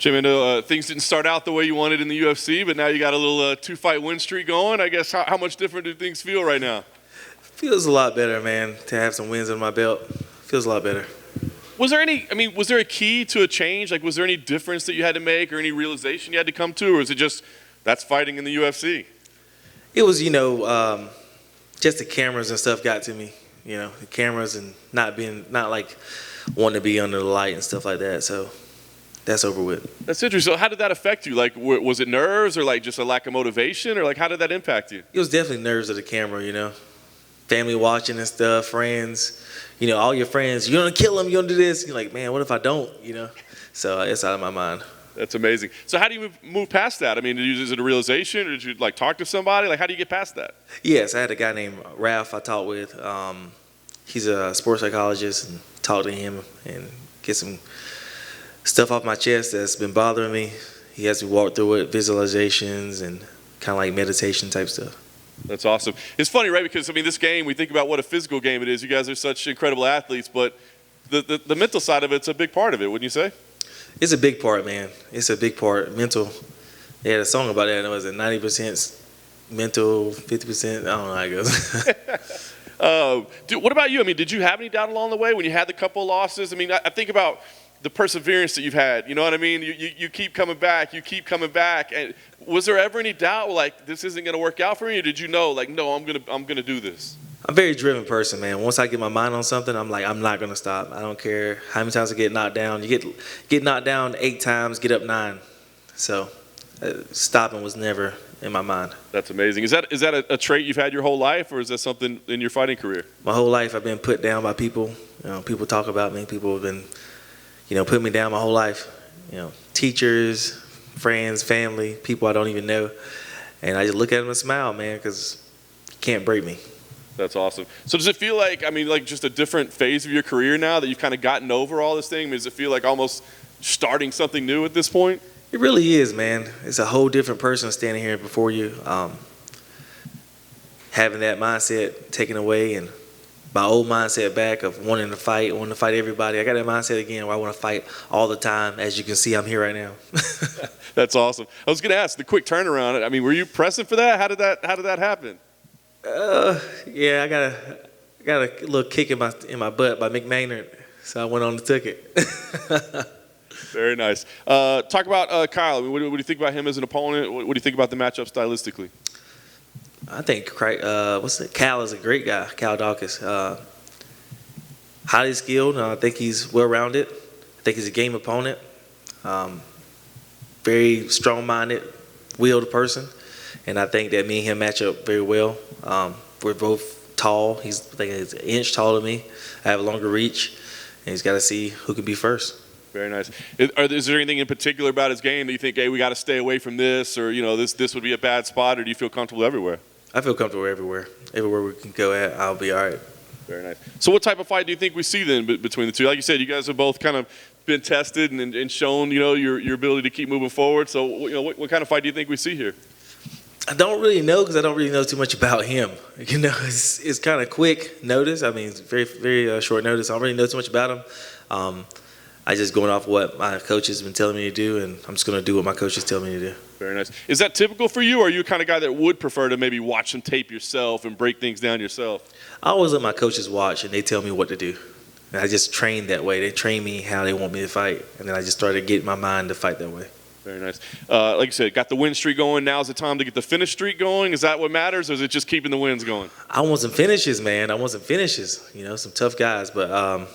Jim, I know things didn't start out the way you wanted in the UFC, but now you got a little two-fight win streak going. I guess how much different do things feel right now? Feels a lot better, man, to have some wins under my belt. Feels a lot better. Was there a key to a change? Like, was there any difference that you had to make or any realization you had to come to, or is it just that's fighting in the UFC? It was, just the cameras and stuff got to me. The cameras and not like wanting to be under the light and stuff like that. So that's over with. That's interesting. So how did that affect you? Like, was it nerves or like just a lack of motivation, or like how did that impact you? It was definitely nerves of the camera, family watching and stuff, friends, all your friends, you're going to kill them, you're going to do this. You're like, man, what if I don't, So it's out of my mind. That's amazing. So how do you move past that? I mean, is it a realization, or did you like talk to somebody? Like, how do you get past that? Yes, I had a guy named Ralph I talked with. He's a sports psychologist, and talked to him and get some stuff off my chest that's been bothering me. He has me walk through it, visualizations and kind of like meditation type stuff. That's awesome. It's funny, right? Because, this game, we think about what a physical game it is. You guys are such incredible athletes, but the mental side of it's a big part of it, wouldn't you say? It's a big part, man. It's a big part. Mental. They had a song about that, and it was 90% mental, 50%. I don't know how it goes. Dude, what about you? Did you have any doubt along the way when you had the couple of losses? I think about the perseverance that you've had. You know what I mean? You keep coming back. You keep coming back. And was there ever any doubt, like, this isn't going to work out for me? Or did you know, like, no, I'm gonna do this? I'm a very driven person, man. Once I get my mind on something, I'm like, I'm not going to stop. I don't care how many times I get knocked down. You get knocked down 8 times, get up 9. So stopping was never in my mind. That's amazing. Is that a trait you've had your whole life, or is that something in your fighting career? My whole life I've been put down by people. People talk about me. People have been, put me down my whole life. Teachers, friends, family, people I don't even know. And I just look at them and smile, man, because you can't break me. That's awesome. So does it feel like, just a different phase of your career now that you've kind of gotten over all this thing? Does it feel like almost starting something new at this point? It really is, man. It's a whole different person standing here before you. Having that mindset taken away and my old mindset back of wanting to fight everybody. I got that mindset again where I want to fight all the time. As you can see, I'm here right now. That's awesome. I was going to ask, the quick turnaround, were you pressing for that? How did that happen? Yeah, I got a little kick in my butt by Mick Maynard, so I went on and took it. Very nice. Talk about Kyle. What do you think about him as an opponent? What do you think about the matchup stylistically? I think Kyle is a great guy. Kyle Daukaus, highly skilled. I think he's well-rounded. I think he's a game opponent. Very strong-minded, willed person. And I think that me and him match up very well. We're both tall. I think he's an inch taller than me. I have a longer reach, and he's got to see who can be first. Very nice. Is there anything in particular about his game that you think, hey, we got to stay away from this, or this would be a bad spot, or do you feel comfortable everywhere? I feel comfortable everywhere. Everywhere we can go at, I'll be all right. Very nice. So what type of fight do you think we see then between the two? Like you said, you guys have both kind of been tested and shown, your ability to keep moving forward. So, what kind of fight do you think we see here? I don't really know because I don't really know too much about him. It's kind of quick notice. It's very, very short notice. I don't really know too much about him. I just going off what my coach has been telling me to do, and I'm just going to do what my coaches tell me to do. Very nice. Is that typical for you, or are you the kind of guy that would prefer to maybe watch some tape yourself and break things down yourself? I always let my coaches watch, and they tell me what to do. And I just train that way. They train me how they want me to fight, and then I just started getting my mind to fight that way. Very nice. Like you said, got the win streak going. Now's the time to get the finish streak going. Is that what matters, or is it just keeping the wins going? I want some finishes, man. I want some finishes. Some tough guys. But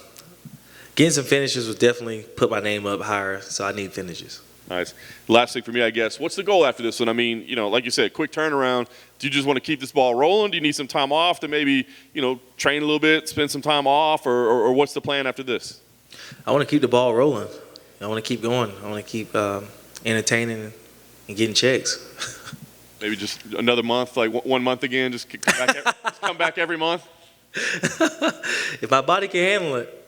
getting some finishes would definitely put my name up higher, so I need finishes. Nice. Last thing for me, I guess. What's the goal after this one? Like you said, quick turnaround. Do you just want to keep this ball rolling? Do you need some time off to maybe, train a little bit, spend some time off, or what's the plan after this? I want to keep the ball rolling. I want to keep going. I want to keep entertaining and getting checks. Maybe just another month, like 1 month again, just come back every month? If my body can handle it.